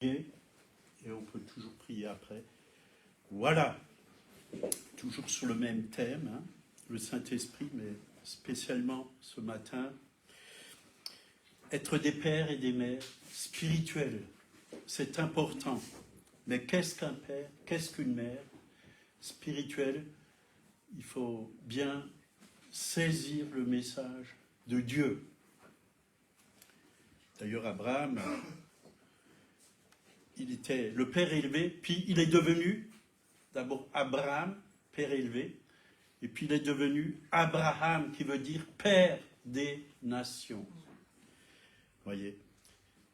Et on peut toujours prier après. Voilà, toujours sur le même thème, hein, le Saint-Esprit, mais spécialement ce matin, être des pères et des mères spirituels, c'est important. Mais qu'est-ce qu'un père, qu'est-ce qu'une mère spirituelle? Il faut bien saisir le message de Dieu. D'ailleurs, Abraham, il était le père élevé, puis il est devenu d'abord Abraham, père élevé, et puis il est devenu Abraham, qui veut dire père des nations. Voyez.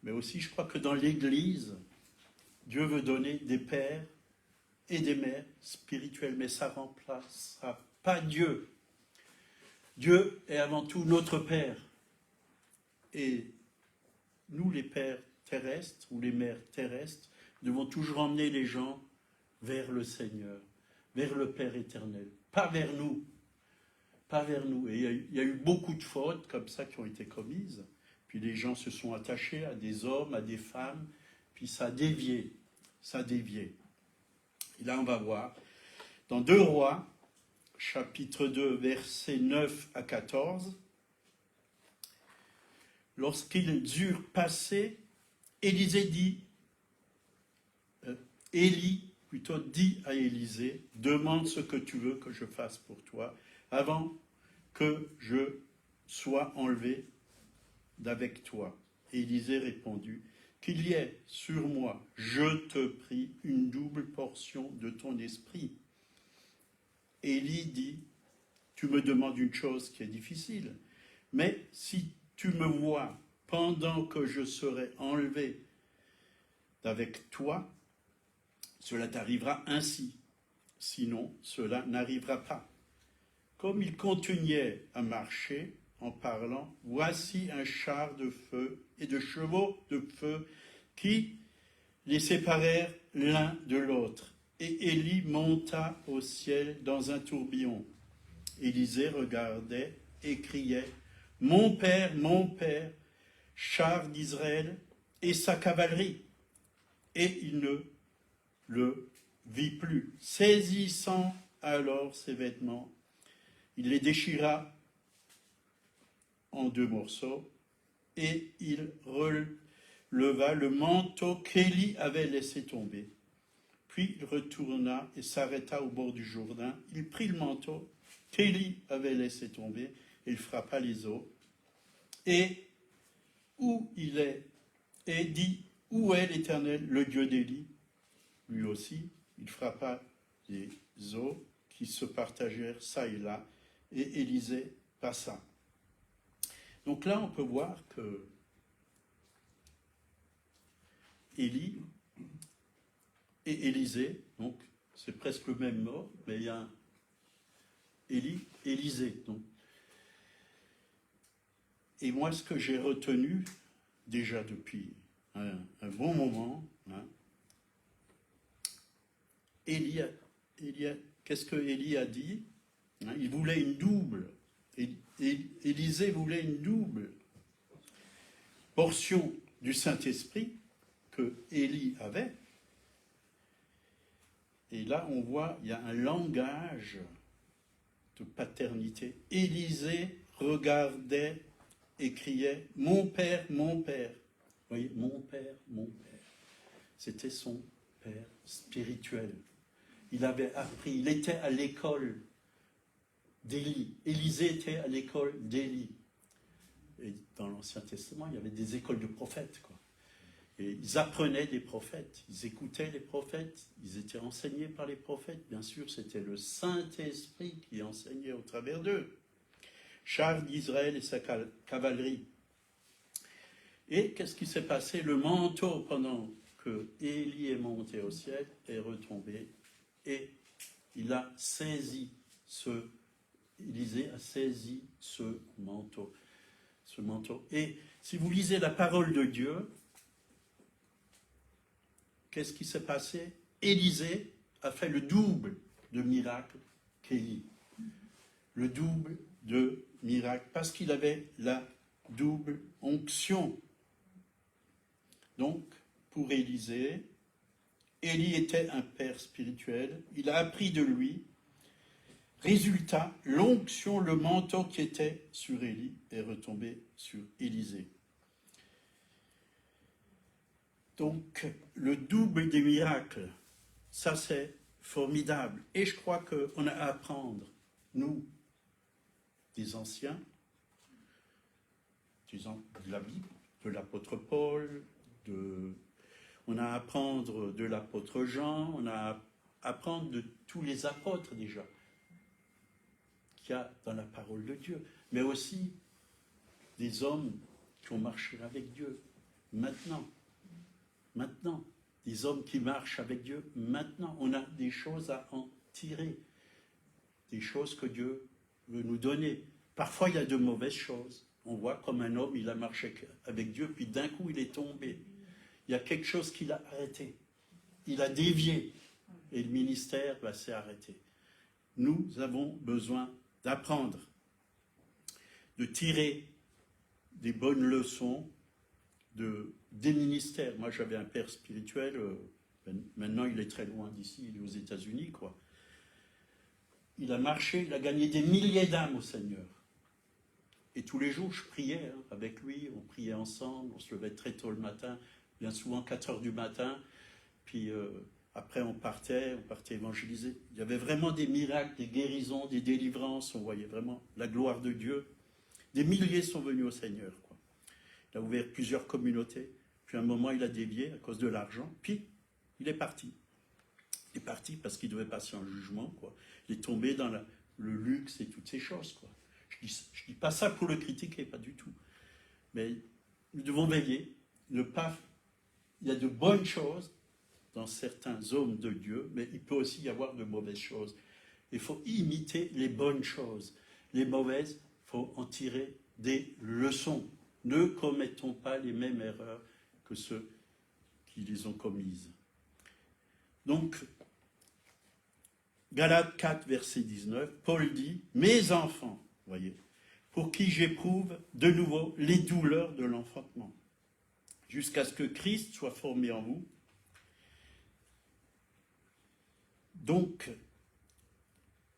Mais aussi, je crois que dans l'Église, Dieu veut donner des pères et des mères spirituels, mais ça ne remplacera pas Dieu. Dieu est avant tout notre Père. Et nous, les pères terrestres ou les mères terrestres, devons toujours emmener les gens vers le Seigneur, vers le Père éternel, pas vers nous. Pas vers nous. Et il y a eu beaucoup de fautes comme ça qui ont été commises. Puis les gens se sont attachés à des hommes, à des femmes, puis ça a dévié. Ça a dévié. Et là, on va voir, dans 2 Rois, chapitre 2, versets 9 à 14, lorsqu'ils eurent passé, Élie dit à Élisée, demande ce que tu veux que je fasse pour toi, avant que je sois enlevé d'avec toi. Et Élisée répondit, qu'il y ait sur moi, je te prie, une double portion de ton esprit. Élie dit, tu me demandes une chose qui est difficile, mais si tu me vois pendant que je serai enlevé d'avec toi, cela t'arrivera ainsi. Sinon, cela n'arrivera pas. Comme il continuait à marcher en parlant, voici un char de feu et de chevaux de feu qui les séparèrent l'un de l'autre. Et Élie monta au ciel dans un tourbillon. Élisée regardait et criait, mon père, char d'Israël et sa cavalerie. Et il ne le vit plus. Saisissant alors ses vêtements, il les déchira en 2 morceaux et il releva le manteau qu'Élie avait laissé tomber. Puis il retourna et s'arrêta au bord du Jourdain. Il prit le manteau qu'Élie avait laissé tomber et il frappa les eaux. Et où il est, et dit, où est l'Éternel, le Dieu d'Élie? Lui aussi, il frappa les eaux qui se partagèrent çà et là, et Élisée passa. Donc là, on peut voir que Élie et Élisée, donc c'est presque le même mot, mais il y a un Élie, Élisée. Donc. Et moi, ce que j'ai retenu déjà depuis un bon moment, hein, qu'est-ce que Élie a dit? Hein, il voulait une double. Élisée voulait une double portion du Saint-Esprit que Élie avait. Et là, on voit, il y a un langage de paternité. Élisée regardait et criait, mon père, mon père. Vous voyez, mon père, mon père. C'était son père spirituel. Il avait appris, il était à l'école d'Élie. Élisée était à l'école d'Élie. Et dans l'Ancien Testament, il y avait des écoles de prophètes, quoi. Et ils apprenaient des prophètes, ils écoutaient les prophètes, ils étaient enseignés par les prophètes. Bien sûr, c'était le Saint-Esprit qui enseignait au travers d'eux. Char d'Israël et sa cavalerie. Et qu'est-ce qui s'est passé? Le manteau, pendant que Élie est monté au ciel, est retombé. Et il a saisi Élisée a saisi ce manteau. Et si vous lisez la parole de Dieu, qu'est-ce qui s'est passé? Élisée a fait le double de miracles qu'Élie. Le double de miracles, parce qu'il avait la double onction. Donc, pour Élisée. Élie était un père spirituel. Il a appris de lui. Résultat, l'onction, le manteau qui était sur Élie est retombé sur Élisée. Donc, le double des miracles, ça c'est formidable. Et je crois qu'on a à apprendre, nous, des anciens, de la Bible, de l'apôtre Paul, on a à apprendre de l'apôtre Jean, on a à apprendre de tous les apôtres déjà, qu'il y a dans la parole de Dieu, mais aussi des hommes qui ont marché avec Dieu maintenant, des hommes qui marchent avec Dieu maintenant. On a des choses à en tirer, des choses que Dieu veut nous donner. Parfois, il y a de mauvaises choses. On voit comme un homme, il a marché avec Dieu, puis d'un coup, il est tombé. Il y a quelque chose qui l'a arrêté. Il a dévié, et le ministère s'est arrêté. Nous avons besoin d'apprendre, de tirer des bonnes leçons des ministères. Moi, j'avais un père spirituel, maintenant il est très loin d'ici, il est aux États-Unis, quoi. Il a marché, il a gagné des milliers d'âmes au Seigneur. Et tous les jours, je priais avec lui, on priait ensemble, on se levait très tôt le matin, bien souvent 4 heures du matin, puis après on partait évangéliser. Il y avait vraiment des miracles, des guérisons, des délivrances, on voyait vraiment la gloire de Dieu. Des milliers sont venus au Seigneur, quoi. Il a ouvert plusieurs communautés, puis à un moment il a dévié à cause de l'argent, puis il est parti. Il est parti parce qu'il devait passer un jugement, quoi. Il est tombé dans le luxe et toutes ces choses, quoi. Je dis pas ça pour le critiquer, pas du tout. Mais nous devons veiller, ne pas... Il y a de bonnes choses dans certains hommes de Dieu, mais il peut aussi y avoir de mauvaises choses. Il faut imiter les bonnes choses. Les mauvaises, il faut en tirer des leçons. Ne commettons pas les mêmes erreurs que ceux qui les ont commises. Donc, Galates 4, verset 19, Paul dit, « Mes enfants, voyez, pour qui j'éprouve de nouveau les douleurs de l'enfantement, jusqu'à ce que Christ soit formé en vous. » Donc,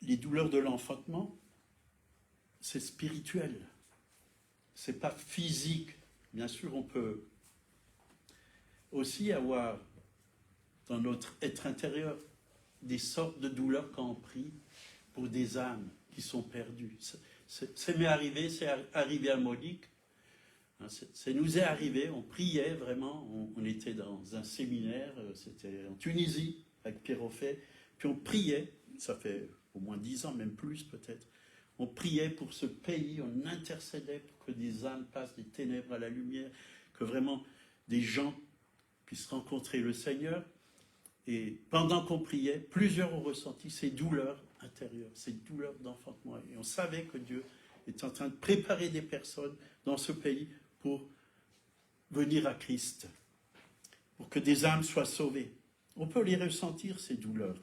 les douleurs de l'enfantement, c'est spirituel. Ce n'est pas physique. Bien sûr, on peut aussi avoir dans notre être intérieur des sortes de douleurs quand on prie pour des âmes qui sont perdues. C'est arrivé à Monique. Ça nous est arrivé, on priait vraiment, on était dans un séminaire, c'était en Tunisie, avec Pierre Offet, puis on priait, ça fait au moins 10 ans, même plus peut-être, on priait pour ce pays, on intercédait pour que des âmes passent des ténèbres à la lumière, que vraiment des gens puissent rencontrer le Seigneur. Et pendant qu'on priait, plusieurs ont ressenti ces douleurs intérieures, ces douleurs d'enfantement. Et on savait que Dieu est en train de préparer des personnes dans ce pays pour venir à Christ, pour que des âmes soient sauvées. On peut les ressentir, ces douleurs.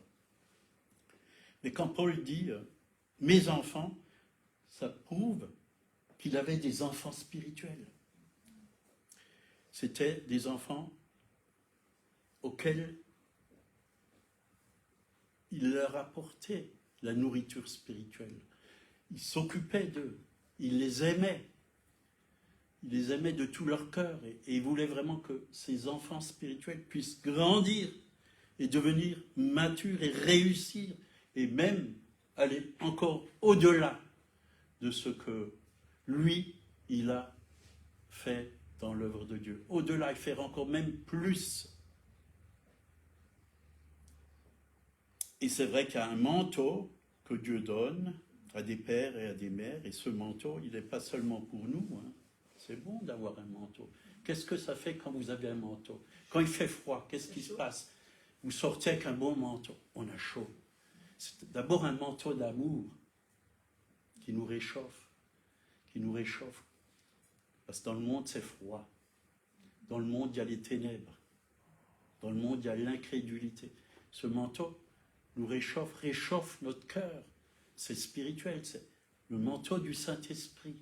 Mais quand Paul dit « mes enfants », ça prouve qu'il avait des enfants spirituels. C'était des enfants auxquels il leur apportait la nourriture spirituelle. Il s'occupait d'eux, il les aimait. Il les aimait de tout leur cœur et il voulait vraiment que ces enfants spirituels puissent grandir et devenir matures et réussir et même aller encore au-delà de ce que lui, il a fait dans l'œuvre de Dieu. Au-delà, et faire encore même plus. Et c'est vrai qu'il y a un manteau que Dieu donne à des pères et à des mères, et ce manteau, il n'est pas seulement pour nous, hein. C'est bon d'avoir un manteau. Qu'est-ce que ça fait quand vous avez un manteau? Quand il fait froid, qu'est-ce qui se passe? Vous sortez avec un bon manteau, on a chaud. C'est d'abord un manteau d'amour qui nous réchauffe, Parce que dans le monde, c'est froid. Dans le monde, il y a les ténèbres. Dans le monde, il y a l'incrédulité. Ce manteau nous réchauffe notre cœur. C'est spirituel, c'est le manteau du Saint-Esprit.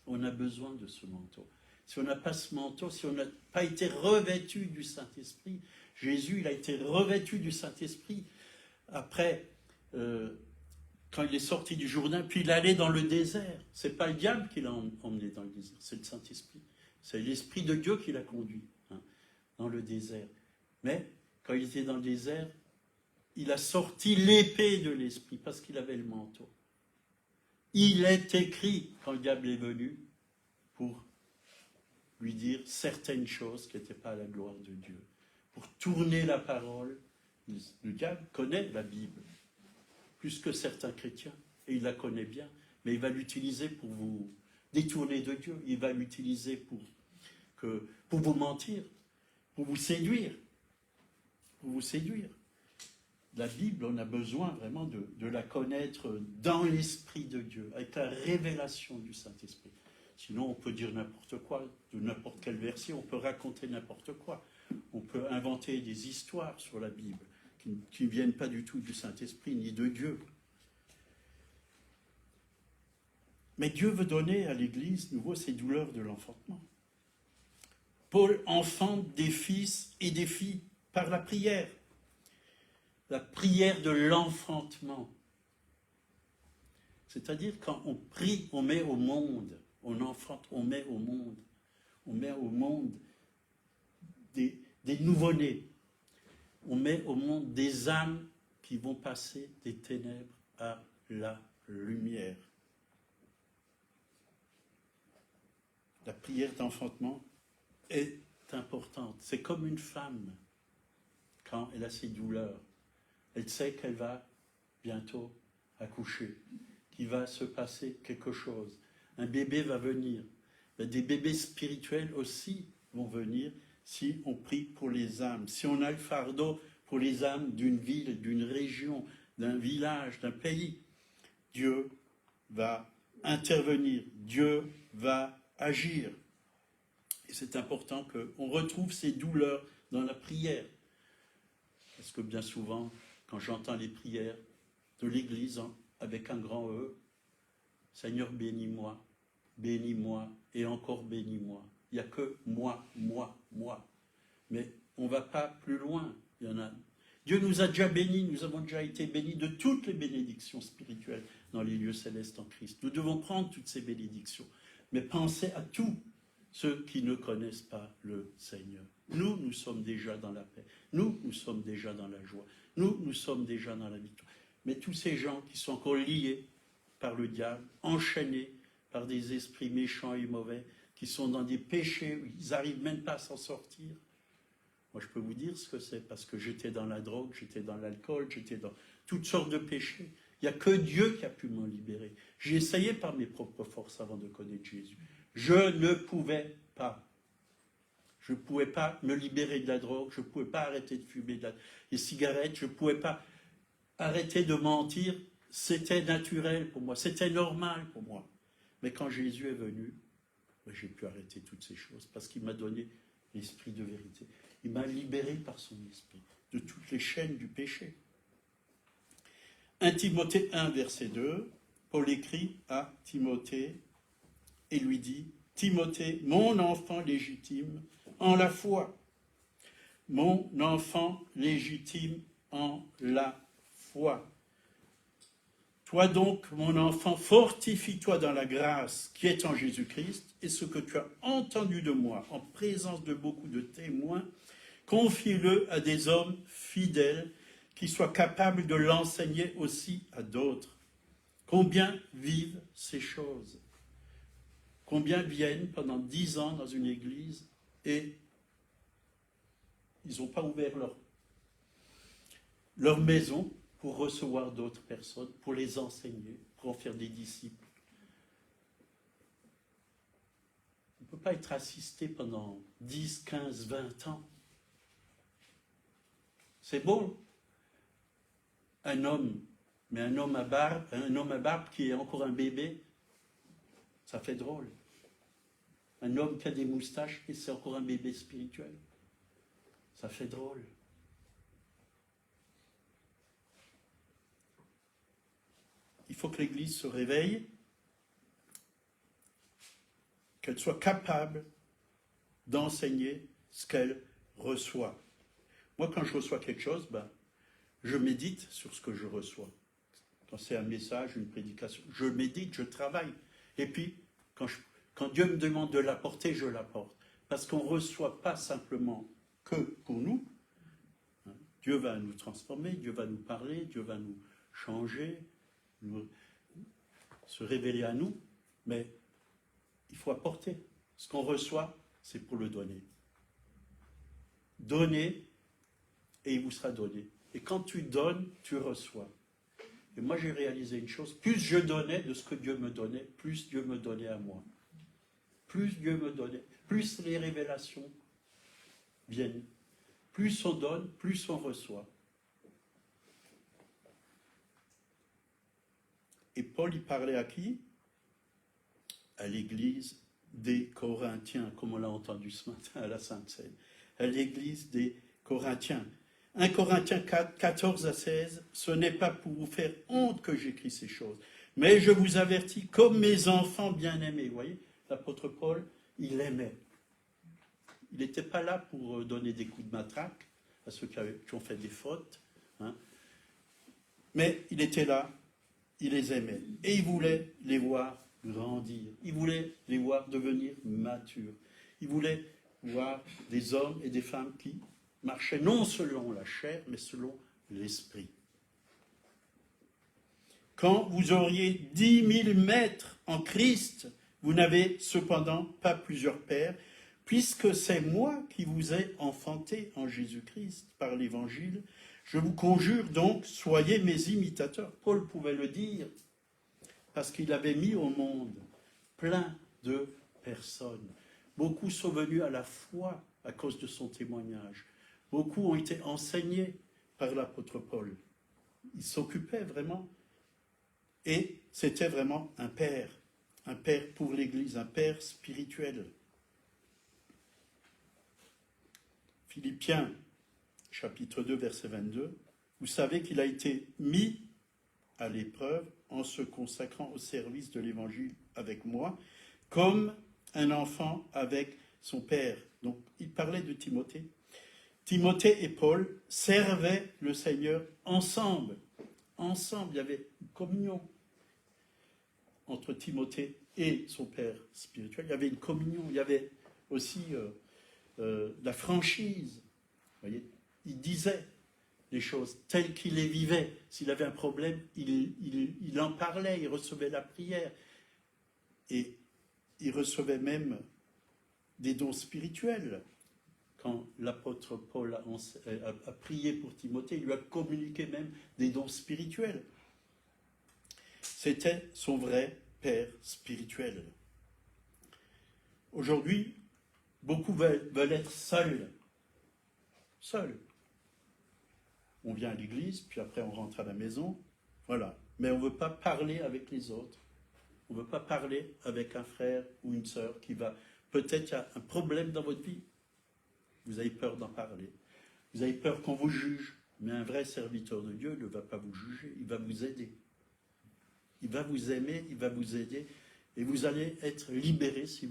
On a besoin de ce manteau. si on n'a pas ce manteau, si on n'a pas été revêtu du Saint-Esprit. Jésus, il a été revêtu du Saint-Esprit après, quand il est sorti du Jourdain, puis il allait dans le désert. Ce n'est pas le diable qui l'a emmené dans le désert, c'est le Saint-Esprit. C'est l'Esprit de Dieu qui l'a conduit dans le désert. Mais quand il était dans le désert, il a sorti l'épée de l'Esprit parce qu'il avait le manteau. Il est écrit, quand le diable est venu, pour lui dire certaines choses qui n'étaient pas à la gloire de Dieu. Pour tourner la parole, le diable connaît la Bible, plus que certains chrétiens, et il la connaît bien, mais il va l'utiliser pour vous détourner de Dieu, il va l'utiliser pour vous mentir, pour vous séduire, La Bible, on a besoin vraiment de la connaître dans l'Esprit de Dieu, avec la révélation du Saint-Esprit. Sinon, on peut dire n'importe quoi, de n'importe quelle version, on peut raconter n'importe quoi. On peut inventer des histoires sur la Bible qui ne viennent pas du tout du Saint-Esprit ni de Dieu. Mais Dieu veut donner à l'Église, nouveau, ces douleurs de l'enfantement. Paul enfante des fils et des filles par la prière. La prière de l'enfantement. C'est-à-dire quand on prie, on met au monde, on enfante, on met au monde. On met au monde des nouveau-nés. On met au monde des âmes qui vont passer des ténèbres à la lumière. La prière d'enfantement est importante. C'est comme une femme, quand elle a ses douleurs. Elle sait qu'elle va bientôt accoucher, qu'il va se passer quelque chose. Un bébé va venir. Des bébés spirituels aussi vont venir si on prie pour les âmes. Si on a le fardeau pour les âmes d'une ville, d'une région, d'un village, d'un pays, Dieu va intervenir, Dieu va agir. Et c'est important qu'on retrouve ces douleurs dans la prière. Parce que bien souvent, quand j'entends les prières de l'Église, avec un grand E, Seigneur, bénis-moi et encore bénis-moi. Il n'y a que moi. Mais on ne va pas plus loin. Dieu nous a déjà bénis, nous avons déjà été bénis de toutes les bénédictions spirituelles dans les lieux célestes en Christ. Nous devons prendre toutes ces bénédictions, mais pensez à tous ceux qui ne connaissent pas le Seigneur. Nous sommes déjà dans la paix. Nous sommes déjà dans la joie. Nous sommes déjà dans la victoire. Mais tous ces gens qui sont encore liés par le diable, enchaînés par des esprits méchants et mauvais, qui sont dans des péchés où ils n'arrivent même pas à s'en sortir. Moi, je peux vous dire ce que c'est, parce que j'étais dans la drogue, j'étais dans l'alcool, j'étais dans toutes sortes de péchés. Il n'y a que Dieu qui a pu m'en libérer. J'ai essayé par mes propres forces avant de connaître Jésus. Je ne pouvais pas. Je ne pouvais pas me libérer de la drogue, je ne pouvais pas arrêter de fumer des cigarettes, je ne pouvais pas arrêter de mentir. C'était naturel pour moi, c'était normal pour moi. Mais quand Jésus est venu, j'ai pu arrêter toutes ces choses parce qu'il m'a donné l'esprit de vérité. Il m'a libéré par son esprit de toutes les chaînes du péché. 1 Timothée 1, verset 2, Paul écrit à Timothée et lui dit, Timothée, mon enfant légitime en la foi. Mon enfant légitime en la foi. Toi donc, mon enfant, fortifie-toi dans la grâce qui est en Jésus-Christ, et ce que tu as entendu de moi en présence de beaucoup de témoins, confie-le à des hommes fidèles qui soient capables de l'enseigner aussi à d'autres. Combien vivent ces choses? Combien viennent pendant 10 ans dans une église et ils n'ont pas ouvert leur maison pour recevoir d'autres personnes, pour les enseigner, pour en faire des disciples. On ne peut pas être assisté pendant 10, 15, 20 ans. C'est beau, un homme, mais un homme à barbe qui est encore un bébé, ça fait drôle. Un homme qui a des moustaches et c'est encore un bébé spirituel. Ça fait drôle. Il faut que l'Église se réveille, qu'elle soit capable d'enseigner ce qu'elle reçoit. Moi, quand je reçois quelque chose, je médite sur ce que je reçois. Quand c'est un message, une prédication, je médite, je travaille. Et puis, quand Dieu me demande de l'apporter, je l'apporte. Parce qu'on ne reçoit pas simplement que pour nous. Dieu va nous transformer, Dieu va nous parler, Dieu va nous changer, se révéler à nous, mais il faut apporter. Ce qu'on reçoit, c'est pour le donner. Donnez et il vous sera donné. Et quand tu donnes, tu reçois. Et moi, j'ai réalisé une chose, plus je donnais de ce que Dieu me donnait, plus Dieu me donnait à moi. Plus Dieu me donnait, plus les révélations viennent. Plus on donne, plus on reçoit. Et Paul, il parlait à qui? À l'église des Corinthiens, comme on l'a entendu ce matin à la Sainte-Seine. À l'église des Corinthiens. 1 Corinthiens 4, 14 à 16, ce n'est pas pour vous faire honte que j'écris ces choses, mais je vous avertis comme mes enfants bien-aimés. Vous voyez, l'apôtre Paul, il aimait. Il n'était pas là pour donner des coups de matraque à ceux qui ont fait des fautes, mais il était là, il les aimait. Et il voulait les voir grandir. Il voulait les voir devenir matures. Il voulait voir des hommes et des femmes qui marchaient non selon la chair, mais selon l'esprit. Quand vous auriez 10 000 maîtres en Christ, vous n'avez cependant pas plusieurs pères, puisque c'est moi qui vous ai enfanté en Jésus-Christ par l'Évangile. Je vous conjure donc, soyez mes imitateurs. Paul pouvait le dire, parce qu'il avait mis au monde plein de personnes. Beaucoup sont venus à la foi à cause de son témoignage. Beaucoup ont été enseignés par l'apôtre Paul. Il s'occupait vraiment. Et c'était vraiment un père pour l'Église, un père spirituel. Philippiens, chapitre 2, verset 22, vous savez qu'il a été mis à l'épreuve en se consacrant au service de l'Évangile avec moi, comme un enfant avec son père. Donc, il parlait de Timothée. Timothée et Paul servaient le Seigneur ensemble. Ensemble, il y avait une communion entre Timothée et son père spirituel. Il y avait une communion, il y avait aussi la franchise. Vous voyez, il disait les choses telles qu'il les vivait. S'il avait un problème, il en parlait, il recevait la prière. Et il recevait même des dons spirituels. Quand l'apôtre Paul a prié pour Timothée, il lui a communiqué même des dons spirituels. C'était son vrai père spirituel. Aujourd'hui, beaucoup veulent être seuls. Seuls. On vient à l'église, puis après on rentre à la maison, voilà. Mais on ne veut pas parler avec les autres. On ne veut pas parler avec un frère ou une sœur qui va... Peut-être qu'il y a un problème dans votre vie. Vous avez peur d'en parler. Vous avez peur qu'on vous juge. Mais un vrai serviteur de Dieu ne va pas vous juger, il va vous aider. Il va vous aimer, il va vous aider. Et vous allez être libérés si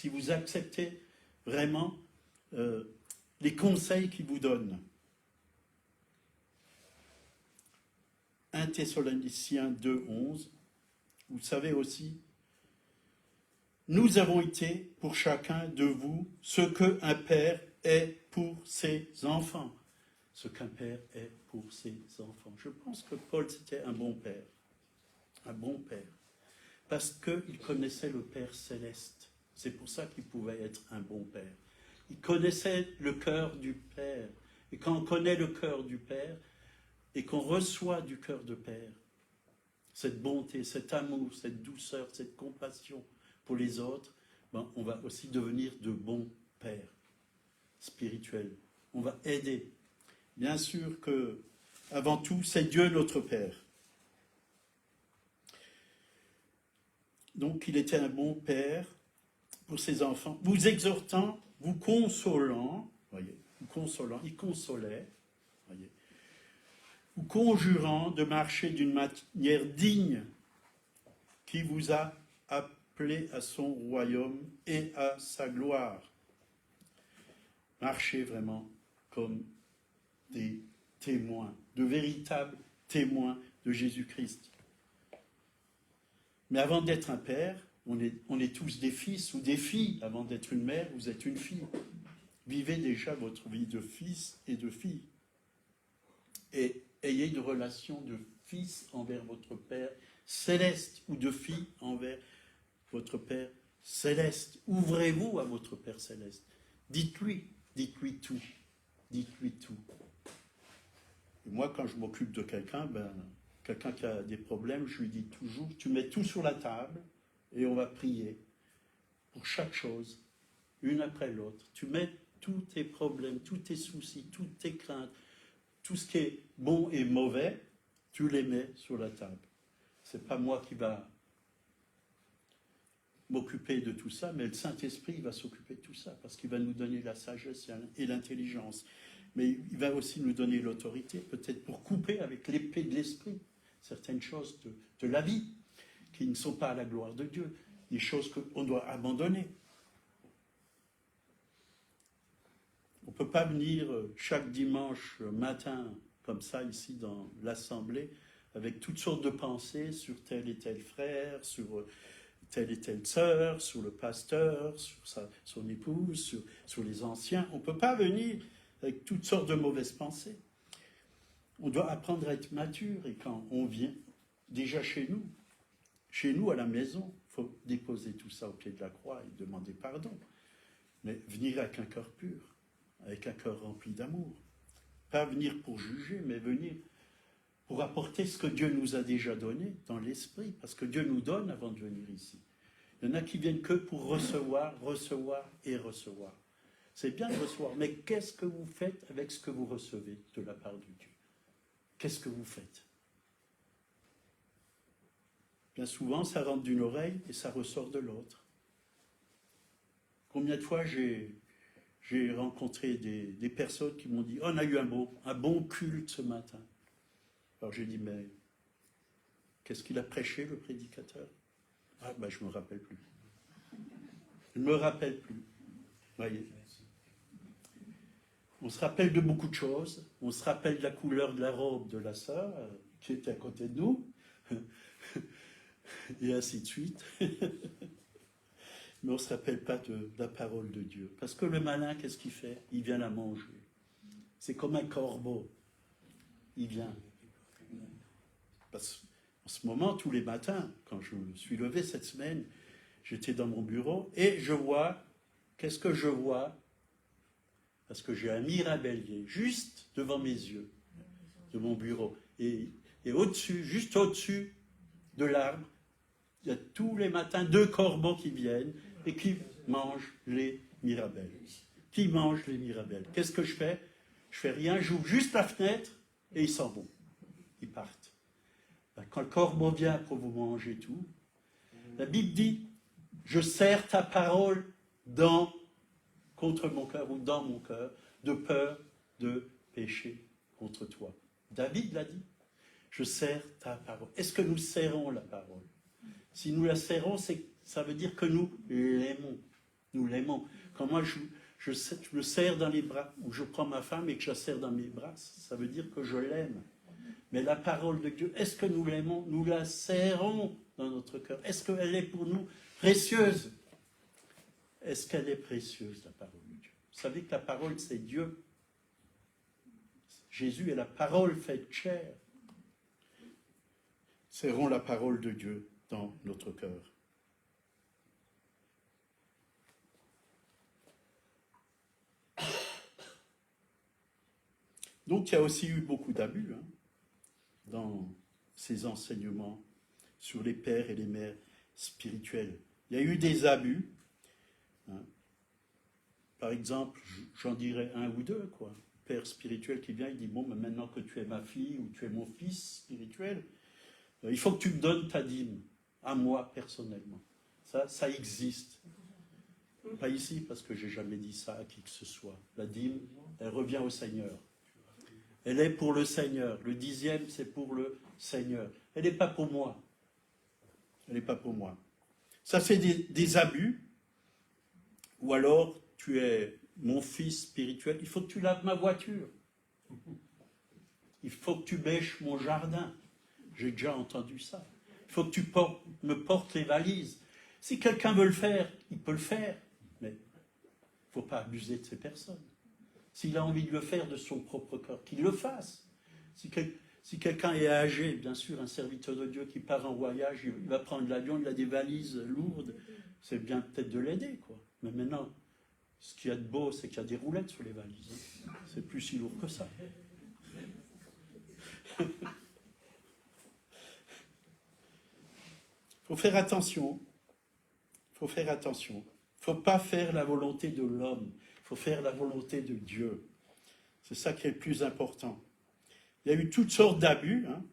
vous acceptez vraiment les conseils qu'il vous donne. 1 Thessaloniciens 2, 11. Vous savez aussi, nous avons été pour chacun de vous ce qu'un père est pour ses enfants. Ce qu'un père est pour ses enfants. Je pense que Paul, c'était un bon père. Un bon père. Parce qu'il connaissait le Père céleste. C'est pour ça qu'il pouvait être un bon père. Il connaissait le cœur du Père. Et quand on connaît le cœur du Père, et qu'on reçoit du cœur de Père, cette bonté, cet amour, cette douceur, cette compassion pour les autres, on va aussi devenir de bons pères spirituels. On va aider. Bien sûr que, avant tout, c'est Dieu notre Père. Donc, il était un bon père pour ses enfants, vous exhortant, vous consolant, voyez, vous consolant, il consolait, voyez, vous conjurant de marcher d'une manière digne qui vous a appelé appelés à son royaume et à sa gloire. Marchez vraiment comme des témoins, de véritables témoins de Jésus-Christ. Mais avant d'être un père, on est tous des fils ou des filles. Avant d'être une mère, vous êtes une fille. Vivez déjà votre vie de fils et de fille. Et ayez une relation de fils envers votre Père céleste ou de fille envers votre Père céleste. Ouvrez-vous à votre Père céleste. Dites-lui tout. Dites-lui tout. Et moi, quand je m'occupe de quelqu'un, quelqu'un qui a des problèmes, je lui dis toujours, tu mets tout sur la table et on va prier pour chaque chose, une après l'autre. Tu mets tous tes problèmes, tous tes soucis, toutes tes craintes, tout ce qui est bon et mauvais, tu les mets sur la table. C'est pas moi qui va m'occuper de tout ça, mais le Saint-Esprit va s'occuper de tout ça, parce qu'il va nous donner la sagesse et l'intelligence. Mais il va aussi nous donner l'autorité, peut-être pour couper avec l'épée de l'Esprit certaines choses de la vie qui ne sont pas à la gloire de Dieu, des choses qu'on doit abandonner. On ne peut pas venir chaque dimanche matin, comme ça, ici dans l'Assemblée, avec toutes sortes de pensées sur tel et tel frère, sur telle et telle sœur, sur le pasteur, sur son épouse, sur les anciens. On ne peut pas venir avec toutes sortes de mauvaises pensées. On doit apprendre à être mature, et quand on vient, déjà chez nous à la maison, il faut déposer tout ça au pied de la croix et demander pardon. Mais venir avec un cœur pur, avec un cœur rempli d'amour. Pas venir pour juger, mais venir pour apporter ce que Dieu nous a déjà donné dans l'esprit, parce que Dieu nous donne avant de venir ici. Il y en a qui viennent que pour recevoir, recevoir et recevoir. C'est bien de recevoir, mais qu'est-ce que vous faites avec ce que vous recevez de la part de Dieu? Qu'est-ce que vous faites? Bien souvent, ça rentre d'une oreille et ça ressort de l'autre. Combien de fois j'ai rencontré des personnes qui m'ont dit « On a eu un bon culte ce matin ». Alors j'ai dit « Mais qu'est-ce qu'il a prêché, le prédicateur ?» Ah, je ne me rappelle plus. Je ne me rappelle plus. Voyez. On se rappelle de beaucoup de choses. On se rappelle de la couleur de la robe de la sœur qui était à côté de nous. Et ainsi de suite. Mais on ne se rappelle pas de la parole de Dieu. Parce que le malin, qu'est-ce qu'il fait? Il vient la manger. C'est comme un corbeau. Il vient. Parce qu'en ce moment, tous les matins, quand je me suis levé cette semaine, j'étais dans mon bureau et je vois, qu'est-ce que je vois? Parce que j'ai un mirabellier juste devant mes yeux, de mon bureau. Et au-dessus, juste au-dessus de l'arbre, il y a tous les matins 2 corbeaux qui viennent et qui mangent les mirabelles. Qui mangent les mirabelles. Qu'est-ce que je fais? Je fais rien, j'ouvre juste la fenêtre et ils s'en vont. Ils partent. Quand le corbeau vient pour vous manger tout, la Bible dit, je serre ta parole contre mon cœur ou dans mon cœur, de peur de pécher contre toi. David l'a dit, je serre ta parole. Est-ce que nous serrons la parole? Si nous la serrons, ça veut dire que nous l'aimons. Nous l'aimons. Quand moi je me serre dans les bras, ou je prends ma femme et que je la serre dans mes bras, ça veut dire que je l'aime. Mais la parole de Dieu, est-ce que nous l'aimons? Nous la serrons dans notre cœur. Est-ce qu'elle est pour nous précieuse? Est-ce qu'elle est précieuse, la parole de Dieu? Vous savez que la parole, c'est Dieu. Jésus est la parole faite chair. Serrons la parole de Dieu dans notre cœur. Donc il y a aussi eu beaucoup d'abus dans ces enseignements sur les pères et les mères spirituels. Il y a eu des abus. Par exemple, j'en dirais 1 ou 2, quoi. Le père spirituel qui vient, il dit, bon, mais maintenant que tu es ma fille ou tu es mon fils spirituel, il faut que tu me donnes ta dîme, à moi personnellement. Ça existe. Pas ici, parce que je n'ai jamais dit ça à qui que ce soit. La dîme, elle revient au Seigneur. Elle est pour le Seigneur. Le 10e, c'est pour le Seigneur. Elle n'est pas pour moi. Elle n'est pas pour moi. Ça, c'est des abus. Ou alors, tu es mon fils spirituel, il faut que tu laves ma voiture. Il faut que tu bêches mon jardin. J'ai déjà entendu ça. Il faut que tu me portes les valises. Si quelqu'un veut le faire, il peut le faire. Mais il ne faut pas abuser de ces personnes. S'il a envie de le faire de son propre corps, qu'il le fasse. Si quelqu'un est âgé, bien sûr, un serviteur de Dieu qui part en voyage, il va prendre l'avion, il a des valises lourdes, c'est bien peut-être de l'aider, quoi. Mais maintenant, ce qu'il y a de beau, c'est qu'il y a des roulettes sur les valises. Hein. C'est plus si lourd que ça. Il faut faire attention. Il faut faire attention. Il ne faut pas faire la volonté de l'homme. Il faut faire la volonté de Dieu. C'est ça qui est le plus important. Il y a eu toutes sortes d'abus. Hein,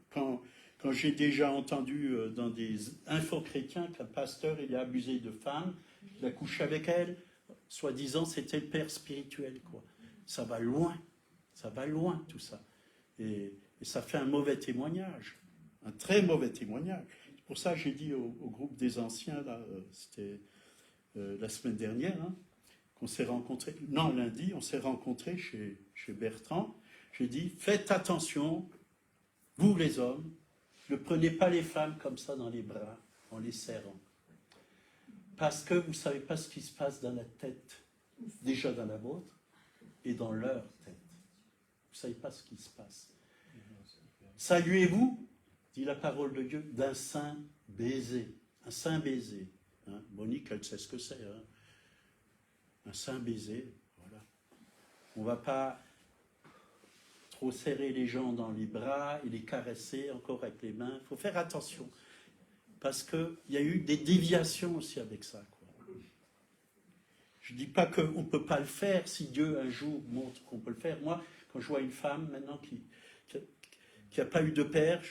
quand j'ai déjà entendu dans des info-chrétiens qu'un pasteur il a abusé de femmes, il a couché avec elles, soi-disant c'était le père spirituel. Quoi. Ça va loin tout ça. Et ça fait un mauvais témoignage, un très mauvais témoignage. C'est pour ça que j'ai dit au groupe des anciens, là, c'était la semaine dernière, hein, qu'on s'est rencontrés, non lundi, on s'est rencontrés chez Bertrand. J'ai dit, faites attention, vous les hommes, ne prenez pas les femmes comme ça dans les bras, en les serrant. Parce que vous ne savez pas ce qui se passe dans la tête, déjà dans la vôtre, et dans leur tête. Vous ne savez pas ce qui se passe. Saluez-vous, dit la parole de Dieu, d'un saint baiser. Un saint baiser. Hein, Monique, elle sait ce que c'est. Hein. Un saint baiser, voilà. On ne va pas trop serrer les gens dans les bras et les caresser encore avec les mains. Il faut faire attention. Parce qu'il y a eu des déviations aussi avec ça. Quoi. Je ne dis pas qu'on ne peut pas le faire si Dieu un jour montre qu'on peut le faire. Moi, quand je vois une femme maintenant qui n'a pas eu de père,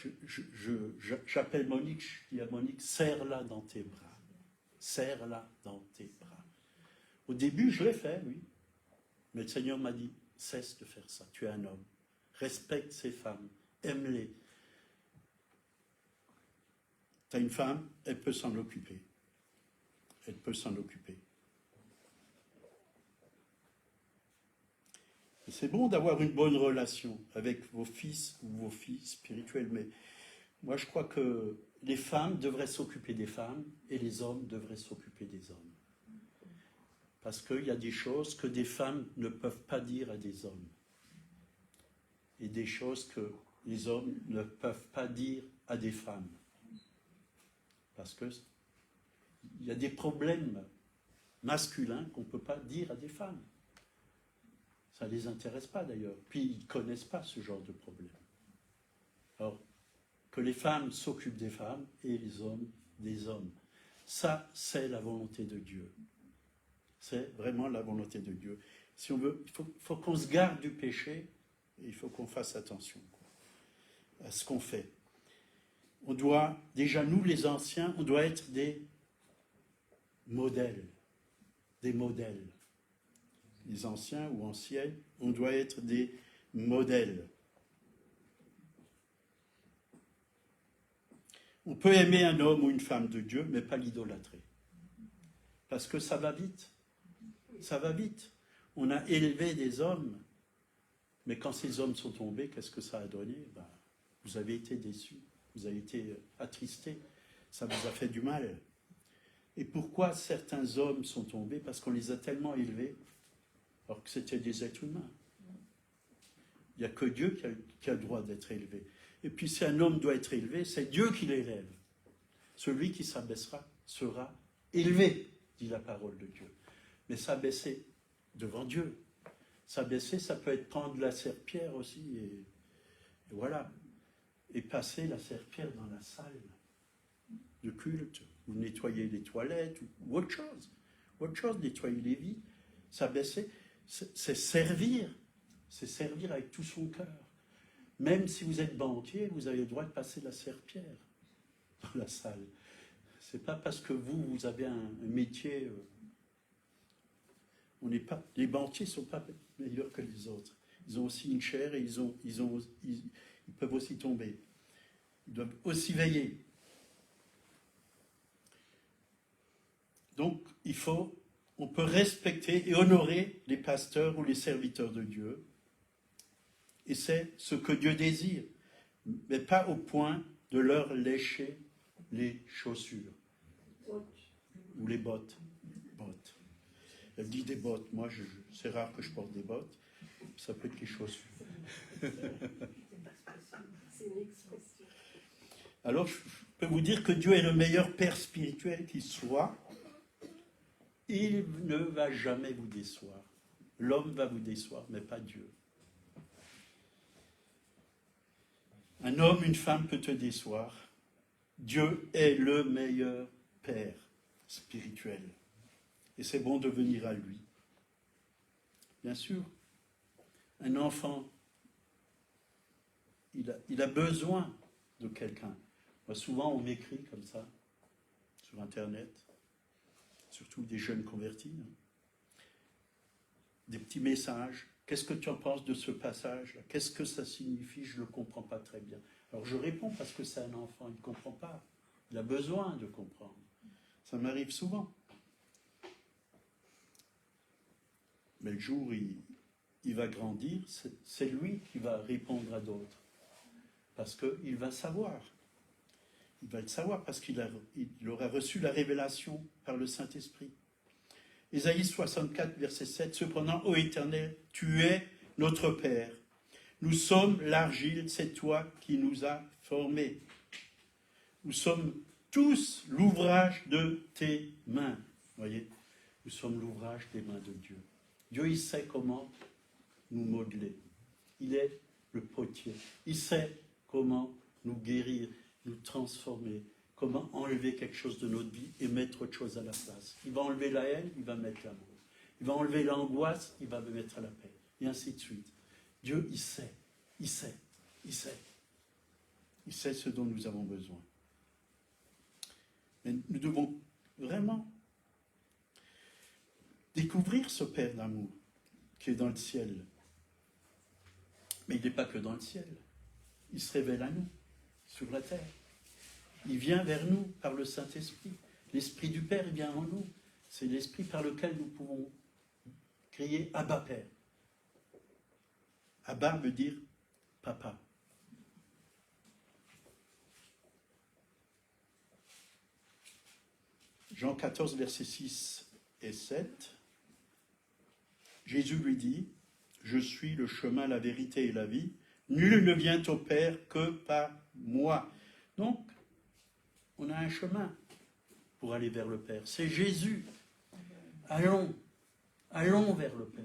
j'appelle Monique, je dis à Monique, serre-la dans tes bras. Serre-la dans tes bras. Au début, je l'ai fait, oui. Mais le Seigneur m'a dit, cesse de faire ça, tu es un homme. Respecte ces femmes, aime-les. Tu as une femme, elle peut s'en occuper. Elle peut s'en occuper. Et c'est bon d'avoir une bonne relation avec vos fils ou vos filles spirituelles, mais moi je crois que les femmes devraient s'occuper des femmes et les hommes devraient s'occuper des hommes. Parce qu'il y a des choses que des femmes ne peuvent pas dire à des hommes. Et des choses que les hommes ne peuvent pas dire à des femmes. Parce qu'il y a des problèmes masculins qu'on ne peut pas dire à des femmes. Ça ne les intéresse pas d'ailleurs. Puis ils ne connaissent pas ce genre de problème. Alors, que les femmes s'occupent des femmes et les hommes des hommes. Ça, c'est la volonté de Dieu. C'est vraiment la volonté de Dieu. Si on veut, il faut qu'on se garde du péché et il faut qu'on fasse attention à ce qu'on fait. On doit, déjà nous les anciens, on doit être des modèles. Des modèles. Les anciens ou anciennes, on doit être des modèles. On peut aimer un homme ou une femme de Dieu, mais pas l'idolâtrer. Parce que ça va vite. Ça va vite. On a élevé des hommes, mais quand ces hommes sont tombés, qu'est-ce que ça a donné? Ben, vous avez été déçus, vous avez été attristés, ça vous a fait du mal. Et pourquoi certains hommes sont tombés? Parce qu'on les a tellement élevés, alors que c'était des êtres humains. Il n'y a que Dieu qui a le droit d'être élevé. Et puis si un homme doit être élevé, c'est Dieu qui l'élève. Celui qui s'abaissera sera élevé, dit la parole de Dieu. Mais s'abaisser devant Dieu. S'abaisser, ça peut être prendre la serpillière aussi, et voilà. Et passer la serpillière dans la salle de culte, ou nettoyer les toilettes, ou autre chose. Autre chose, nettoyer les vies. S'abaisser, c'est servir. C'est servir avec tout son cœur. Même si vous êtes banquier, vous avez le droit de passer la serpillière dans la salle. C'est pas parce que vous avez un métier... on n'est pas, les banquiers ne sont pas meilleurs que les autres. Ils ont aussi une chair et ils peuvent aussi tomber. Ils doivent aussi veiller. Donc, on peut respecter et honorer les pasteurs ou les serviteurs de Dieu. Et c'est ce que Dieu désire, mais pas au point de leur lécher les chaussures. Ou les bottes. Elle dit des bottes. Moi, c'est rare que je porte des bottes. Ça peut être les chaussures. Alors, je peux vous dire que Dieu est le meilleur père spirituel qui soit. Il ne va jamais vous décevoir. L'homme va vous décevoir, mais pas Dieu. Un homme, une femme peut te décevoir. Dieu est le meilleur père spirituel. Et c'est bon de venir à lui. Bien sûr, un enfant, il a besoin de quelqu'un. Moi, souvent, on m'écrit comme ça, sur Internet, surtout des jeunes convertis, des petits messages. Qu'est-ce que tu en penses de ce passage-là? Qu'est-ce que ça signifie? Je ne le comprends pas très bien. Alors je réponds parce que c'est un enfant, il ne comprend pas. Il a besoin de comprendre. Ça m'arrive souvent. Mais le jour où il va grandir, c'est lui qui va répondre à d'autres. Parce qu'il va savoir. Il va le savoir parce qu'il aura reçu la révélation par le Saint-Esprit. Ésaïe 64, verset 7. Cependant, ô Éternel, tu es notre Père. Nous sommes l'argile, c'est toi qui nous as formés. Nous sommes tous l'ouvrage de tes mains. Voyez, nous sommes l'ouvrage des mains de Dieu. Dieu, il sait comment nous modeler. Il est le potier. Il sait comment nous guérir, nous transformer, comment enlever quelque chose de notre vie et mettre autre chose à la place. Il va enlever la haine, il va mettre l'amour. Il va enlever l'angoisse, il va mettre la paix. Et ainsi de suite. Dieu, il sait, il sait, il sait. Il sait ce dont nous avons besoin. Mais nous devons vraiment découvrir ce Père d'amour qui est dans le ciel. Mais il n'est pas que dans le ciel. Il se révèle à nous, sur la terre. Il vient vers nous par le Saint-Esprit. L'Esprit du Père vient en nous. C'est l'Esprit par lequel nous pouvons crier « Abba, Père ». Abba veut dire « Papa ». Jean 14, versets 6 et 7. Jésus lui dit « Je suis le chemin, la vérité et la vie. Nul ne vient au Père que par moi. » Donc, on a un chemin pour aller vers le Père. C'est Jésus. Allons vers le Père.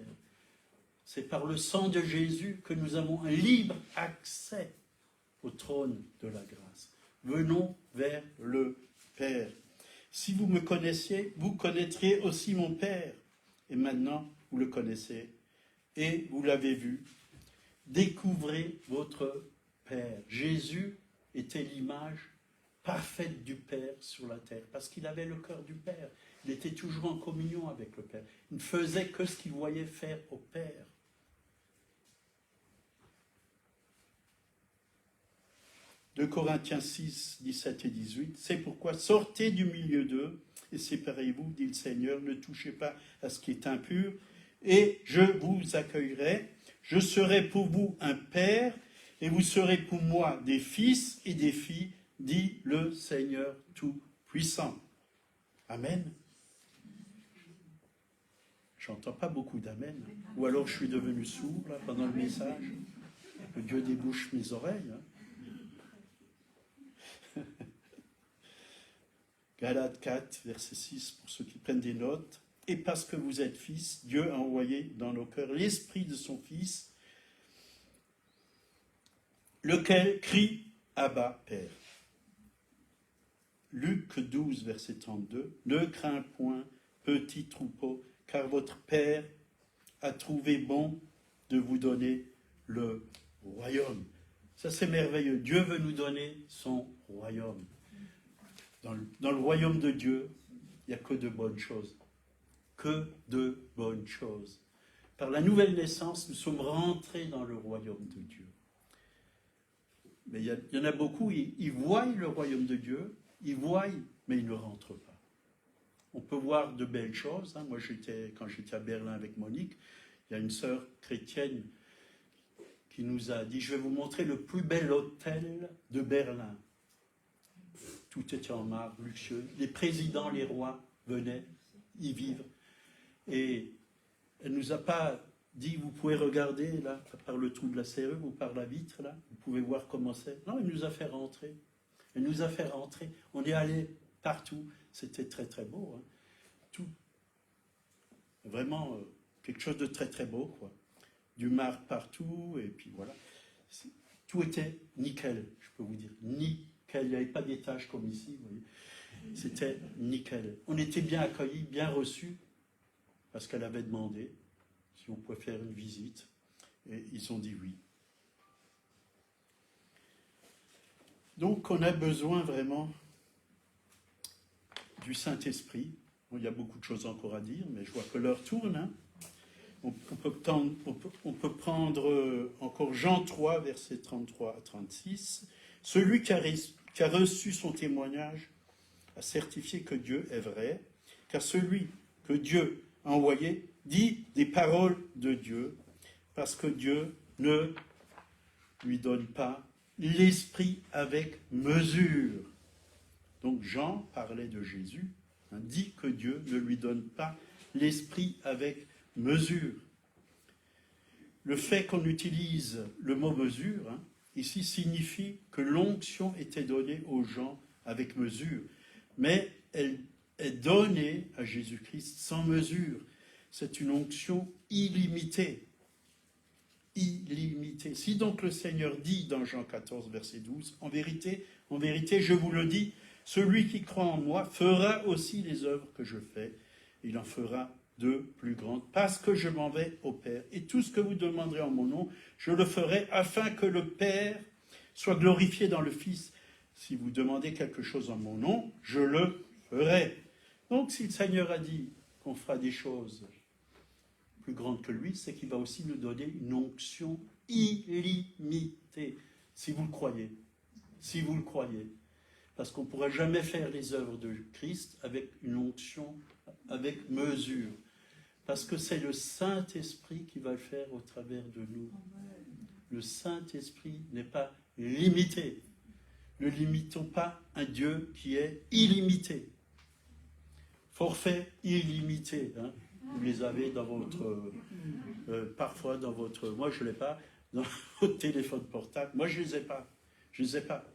C'est par le sang de Jésus que nous avons un libre accès au trône de la grâce. Venons vers le Père. Si vous me connaissiez, vous connaîtriez aussi mon Père. Et maintenant, vous le connaissez et vous l'avez vu. Découvrez votre Père. Jésus était l'image parfaite du Père sur la terre, parce qu'il avait le cœur du Père. Il était toujours en communion avec le Père. Il ne faisait que ce qu'il voyait faire au Père. De Corinthiens 6, 17 et 18, c'est pourquoi sortez du milieu d'eux et séparez-vous, dit le Seigneur, ne touchez pas à ce qui est impur, et je vous accueillerai. Je serai pour vous un père, et vous serez pour moi des fils et des filles, dit le Seigneur Tout-Puissant. Amen. J'entends pas beaucoup d'amen. Ou alors je suis devenu sourd là, pendant le message. Que Dieu débouche mes oreilles. Galates 4, verset 6, pour ceux qui prennent des notes. Et parce que vous êtes fils, Dieu a envoyé dans nos cœurs l'esprit de son Fils, lequel crie Abba, Père. Luc 12, verset 32. Ne crains point, petit troupeau, car votre Père a trouvé bon de vous donner le royaume. Ça, c'est merveilleux. Dieu veut nous donner son royaume. Dans le royaume de Dieu, il n'y a que de bonnes choses. Que de bonnes choses. Par la nouvelle naissance, nous sommes rentrés dans le royaume de Dieu. Mais il y en a beaucoup, ils voient le royaume de Dieu, ils voient, mais ils ne rentrent pas. On peut voir de belles choses. Hein. Moi, quand j'étais à Berlin avec Monique, il y a une sœur chrétienne qui nous a dit « Je vais vous montrer le plus bel hôtel de Berlin. » Tout était en marbre, luxueux. Les présidents, les rois venaient y vivre. Et elle ne nous a pas dit « Vous pouvez regarder là, par le trou de la serrure ou par la vitre, là, vous pouvez voir comment c'est. » Non, elle nous a fait rentrer. Elle nous a fait rentrer. On est allé partout. C'était très très beau. Hein. Tout. Vraiment quelque chose de très très beau, quoi. Du marbre partout, et puis voilà. Tout était nickel, je peux vous dire. Nickel. Il n'y avait pas d'étage comme ici, vous voyez. C'était nickel. On était bien accueillis, bien reçus, parce qu'elle avait demandé si on pouvait faire une visite. Et ils ont dit oui. Donc on a besoin vraiment du Saint-Esprit. Bon, il y a beaucoup de choses encore à dire, mais je vois que l'heure tourne. Hein. On peut prendre encore Jean 3, versets 33 à 36. Celui qui a reçu son témoignage a certifié que Dieu est vrai, car celui que Dieu a envoyé dit des paroles de Dieu, parce que Dieu ne lui donne pas l'esprit avec mesure. Donc Jean parlait de Jésus, hein, dit que Dieu ne lui donne pas l'esprit avec mesure. Le fait qu'on utilise le mot mesure, hein, ici signifie que l'onction était donnée aux gens avec mesure, mais elle est donnée à Jésus-Christ sans mesure. C'est une onction illimitée. Illimitée. Si donc le Seigneur dit dans Jean 14, verset 12, en vérité, je vous le dis, celui qui croit en moi fera aussi les œuvres que je fais, il en fera de plus grandes, parce que je m'en vais au Père. Et tout ce que vous demanderez en mon nom, je le ferai afin que le Père soit glorifié dans le Fils. Si vous demandez quelque chose en mon nom, je le ferai. Donc si le Seigneur a dit qu'on fera des choses plus grandes que lui, c'est qu'il va aussi nous donner une onction illimitée, si vous le croyez. Si vous le croyez. Parce qu'on ne pourra jamais faire les œuvres de Christ avec une onction, avec mesure. Parce que c'est le Saint-Esprit qui va le faire au travers de nous. Le Saint-Esprit n'est pas limité. Ne limitons pas un Dieu qui est illimité. Forfait illimité. Hein. Vous les avez dans votre... parfois dans votre... Moi, je ne l'ai pas. Dans votre téléphone portable. Moi, je ne les ai pas. Je ne les ai pas.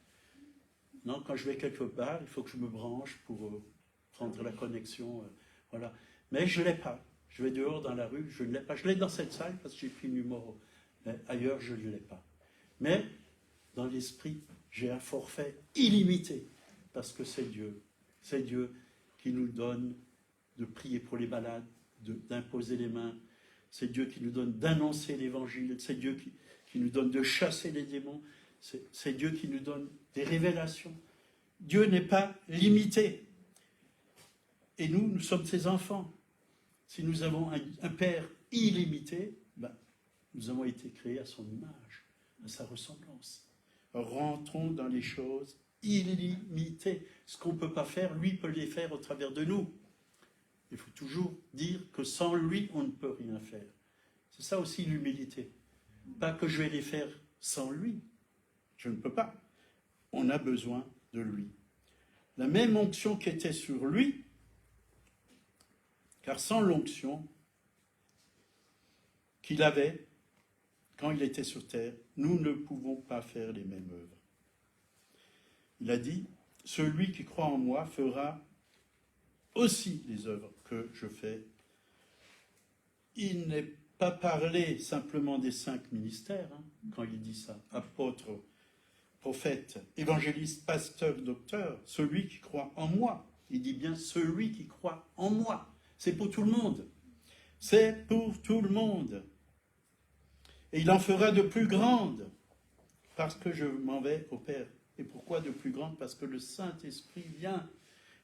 Non, quand je vais quelque part, il faut que je me branche pour prendre la connexion. Voilà. Mais je ne l'ai pas. Je vais dehors dans la rue, je ne l'ai pas. Je l'ai dans cette salle parce que j'ai pris le numéro. Mais ailleurs, je ne l'ai pas. Mais dans l'esprit, j'ai un forfait illimité parce que c'est Dieu. C'est Dieu qui nous donne de prier pour les malades, d'imposer les mains. C'est Dieu qui nous donne d'annoncer l'évangile. C'est Dieu qui nous donne de chasser les démons. C'est Dieu qui nous donne des révélations. Dieu n'est pas limité. Et nous sommes ses enfants. Si nous avons un Père illimité, ben, nous avons été créés à son image, à sa ressemblance. Rentrons dans les choses illimitées. Ce qu'on ne peut pas faire, lui peut les faire au travers de nous. Il faut toujours dire que sans lui, on ne peut rien faire. C'est ça aussi l'humilité. Pas que je vais les faire sans lui. Je ne peux pas. On a besoin de lui. La même onction qui était sur lui, car sans l'onction qu'il avait quand il était sur terre, nous ne pouvons pas faire les mêmes œuvres. Il a dit, celui qui croit en moi fera aussi les œuvres que je fais. Il n'est pas parlé simplement des 5 ministères, hein, quand il dit ça, apôtre, prophète, évangéliste, pasteur, docteur, celui qui croit en moi. Il dit bien celui qui croit en moi. C'est pour tout le monde. C'est pour tout le monde. Et il en fera de plus grandes, parce que je m'en vais au Père. Et pourquoi de plus grandes? Parce que le Saint-Esprit vient.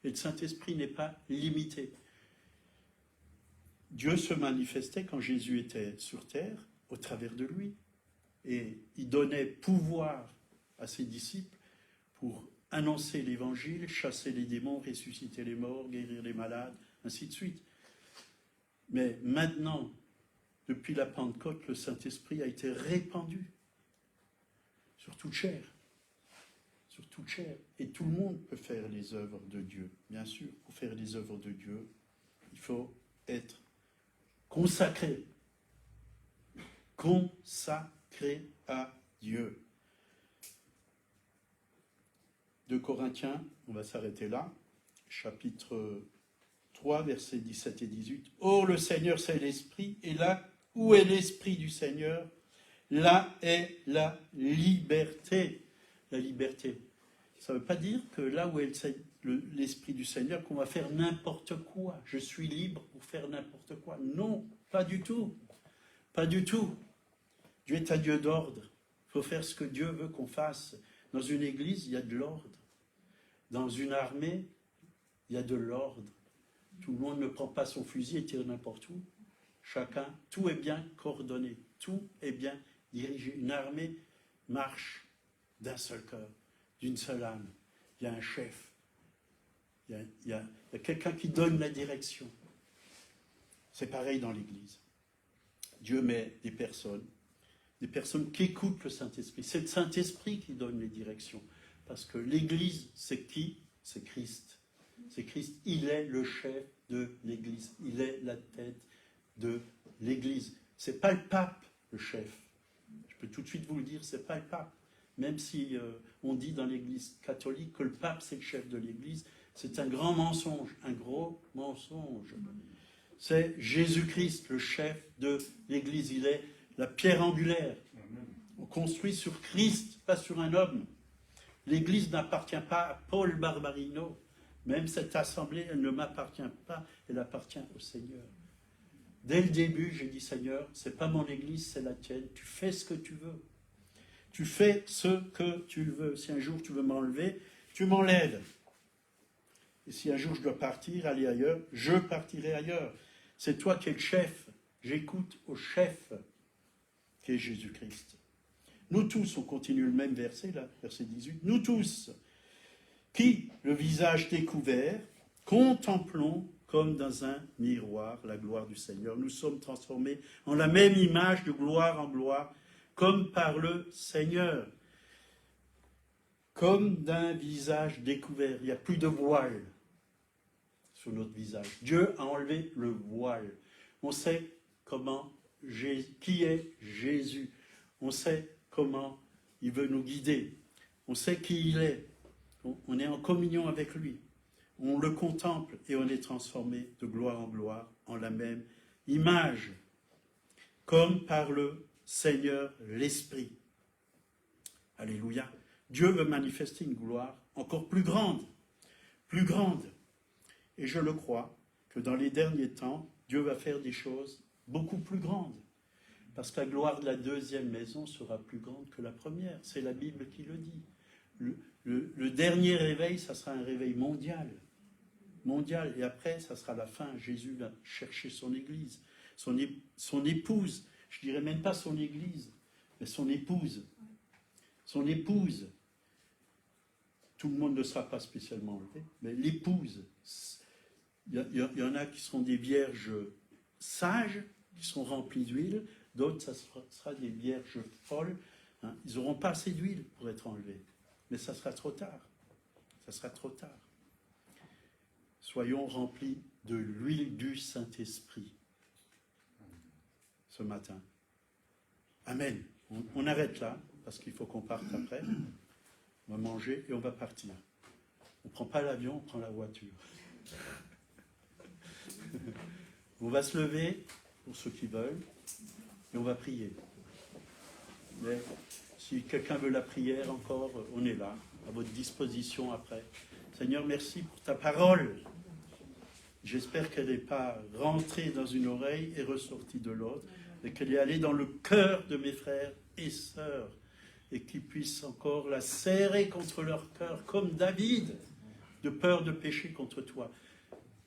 Et le Saint-Esprit n'est pas limité. Dieu se manifestait quand Jésus était sur terre, au travers de lui. Et il donnait pouvoir à ses disciples pour annoncer l'évangile, chasser les démons, ressusciter les morts, guérir les malades, ainsi de suite. Mais maintenant, depuis la Pentecôte, le Saint-Esprit a été répandu sur toute chair. Sur toute chair. Et tout le monde peut faire les œuvres de Dieu. Bien sûr, pour faire les œuvres de Dieu, il faut être consacré. Consacré à Dieu. 2 Corinthiens, on va s'arrêter là, chapitre 3, versets 17 et 18. « Or, le Seigneur, c'est l'Esprit, et là où est l'Esprit du Seigneur, là est la liberté. » La liberté. Ça ne veut pas dire que là où est l'Esprit du Seigneur, qu'on va faire n'importe quoi. Je suis libre pour faire n'importe quoi. Non, pas du tout. Pas du tout. Dieu est un Dieu d'ordre. Il faut faire ce que Dieu veut qu'on fasse. Dans une église, il y a de l'ordre. Dans une armée, il y a de l'ordre. Tout le monde ne prend pas son fusil et tire n'importe où. Chacun, tout est bien coordonné. Tout est bien dirigé. Une armée marche d'un seul cœur, d'une seule âme. Il y a un chef. Il y a quelqu'un qui donne la direction. C'est pareil dans l'église. Dieu met des personnes qui écoutent le Saint-Esprit. C'est le Saint-Esprit qui donne les directions. Parce que l'Église, c'est qui? C'est Christ. C'est Christ. Il est le chef de l'Église. Il est la tête de l'Église. Ce n'est pas le pape, le chef. Je peux tout de suite vous le dire, ce n'est pas le pape. Même si on dit dans l'Église catholique que le pape, c'est le chef de l'Église, c'est un grand mensonge, un gros mensonge. C'est Jésus-Christ, le chef de l'Église. Il est la pierre angulaire. On construit sur Christ, pas sur un homme. L'Église n'appartient pas à Paul Barbarino. Même cette assemblée, elle ne m'appartient pas, elle appartient au Seigneur. Dès le début, j'ai dit, Seigneur, ce n'est pas mon Église, c'est la tienne. Tu fais ce que tu veux. Tu fais ce que tu veux. Si un jour tu veux m'enlever, tu m'enlèves. Et si un jour je dois partir, aller ailleurs, je partirai ailleurs. C'est toi qui es le chef. J'écoute au chef qui est Jésus-Christ. Nous tous, on continue le même verset, là, verset 18. Nous tous, qui, le visage découvert, contemplons comme dans un miroir la gloire du Seigneur. Nous sommes transformés en la même image de gloire en gloire, comme par le Seigneur. Comme d'un visage découvert. Il n'y a plus de voile sur notre visage. Dieu a enlevé le voile. On sait qui est Jésus. On sait comment il veut nous guider. On sait qui il est. On est en communion avec lui. On le contemple et on est transformé de gloire en gloire en la même image. Comme par le Seigneur l'Esprit. Alléluia. Dieu veut manifester une gloire encore plus grande. Plus grande. Et je le crois que dans les derniers temps, Dieu va faire des choses beaucoup plus grandes. Parce que la gloire de la deuxième maison sera plus grande que la première. C'est la Bible qui le dit. Le dernier réveil, ça sera un réveil mondial. Mondial. Et après, ça sera la fin. Jésus va chercher son église. Son épouse. Je ne dirais même pas son église, mais son épouse. Son épouse. Tout le monde ne sera pas spécialement enlevé, mais l'épouse. Il y en a qui seront des vierges sages, qui sont remplies d'huile. D'autres, ça sera des vierges folles. Hein. Ils n'auront pas assez d'huile pour être enlevés. Mais ça sera trop tard. Ça sera trop tard. Soyons remplis de l'huile du Saint-Esprit ce matin. Amen. On arrête là, parce qu'il faut qu'on parte après. On va manger et on va partir. On ne prend pas l'avion, on prend la voiture. On va se lever, pour ceux qui veulent, et on va prier. Mais si quelqu'un veut la prière encore, on est là, à votre disposition après. Seigneur, merci pour ta parole. J'espère qu'elle n'est pas rentrée dans une oreille et ressortie de l'autre, mais qu'elle est allée dans le cœur de mes frères et sœurs, et qu'ils puissent encore la serrer contre leur cœur, comme David, de peur de pécher contre toi.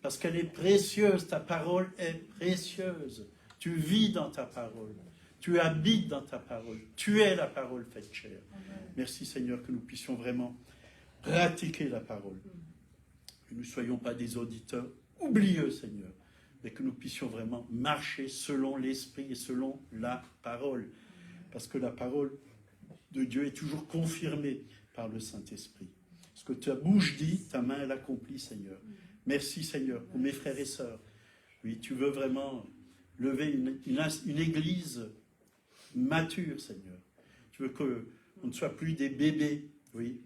Parce qu'elle est précieuse, ta parole est précieuse. Tu vis dans ta parole. Tu habites dans ta parole. Tu es la parole faite chair. Merci Seigneur que nous puissions vraiment pratiquer la parole. Que nous ne soyons pas des auditeurs oublieux, Seigneur, mais que nous puissions vraiment marcher selon l'Esprit et selon la parole. Parce que la parole de Dieu est toujours confirmée par le Saint-Esprit. Ce que ta bouche dit, ta main elle accomplit, Seigneur. Merci, Seigneur, pour mes frères et sœurs. Oui, tu veux vraiment lever une église mature, Seigneur. Tu veux qu'on ne soit plus des bébés, oui.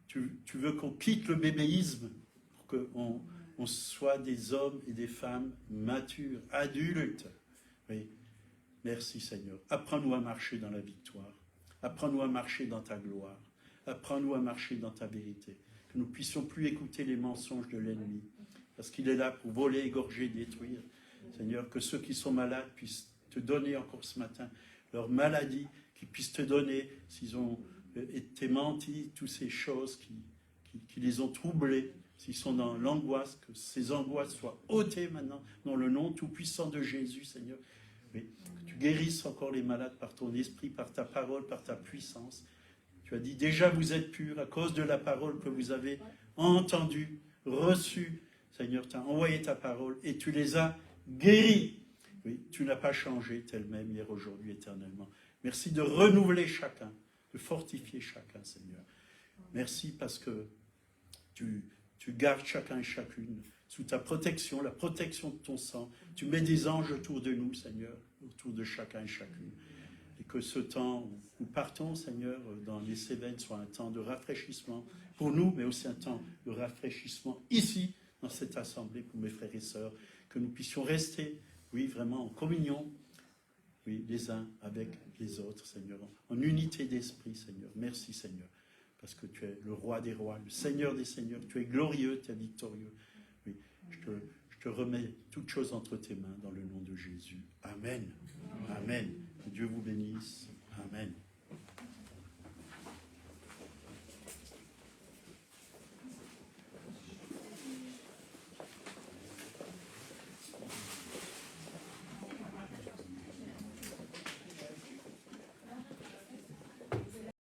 Tu veux qu'on quitte le bébéisme pour qu'on soit des hommes et des femmes matures, adultes. Oui. Merci, Seigneur. Apprends-nous à marcher dans la victoire. Apprends-nous à marcher dans ta gloire. Apprends-nous à marcher dans ta vérité. Que nous ne puissions plus écouter les mensonges de l'ennemi. Parce qu'il est là pour voler, égorger, détruire. Seigneur, que ceux qui sont malades puissent te donner encore ce matin leur maladie, qu'ils puissent te donner, s'ils ont été mentis, toutes ces choses qui les ont troublés, s'ils sont dans l'angoisse, que ces angoisses soient ôtées maintenant, dans le nom tout-puissant de Jésus, Seigneur. Oui, que tu guérisses encore les malades par ton esprit, par ta parole, par ta puissance. Tu as dit, déjà vous êtes purs à cause de la parole que vous avez entendue, reçue. Seigneur, tu as envoyé ta parole et tu les as guéris. Oui, tu n'as pas changé tel même hier, aujourd'hui, éternellement. Merci de renouveler chacun, de fortifier chacun, Seigneur. Merci parce que tu gardes chacun et chacune sous ta protection, la protection de ton sang. Tu mets des anges autour de nous, Seigneur, autour de chacun et chacune. Et que ce temps où nous partons, Seigneur, dans les Cévennes soit un temps de rafraîchissement pour nous, mais aussi un temps de rafraîchissement ici, dans cette assemblée, pour mes frères et sœurs, que nous puissions rester, oui, vraiment en communion, oui, les uns avec les autres, Seigneur, en unité d'esprit, Seigneur. Merci, Seigneur, parce que tu es le roi des rois, le Seigneur des seigneurs, tu es glorieux, tu es victorieux. Oui, je te remets toutes choses entre tes mains dans le nom de Jésus. Amen. Amen. Que Dieu vous bénisse. Amen.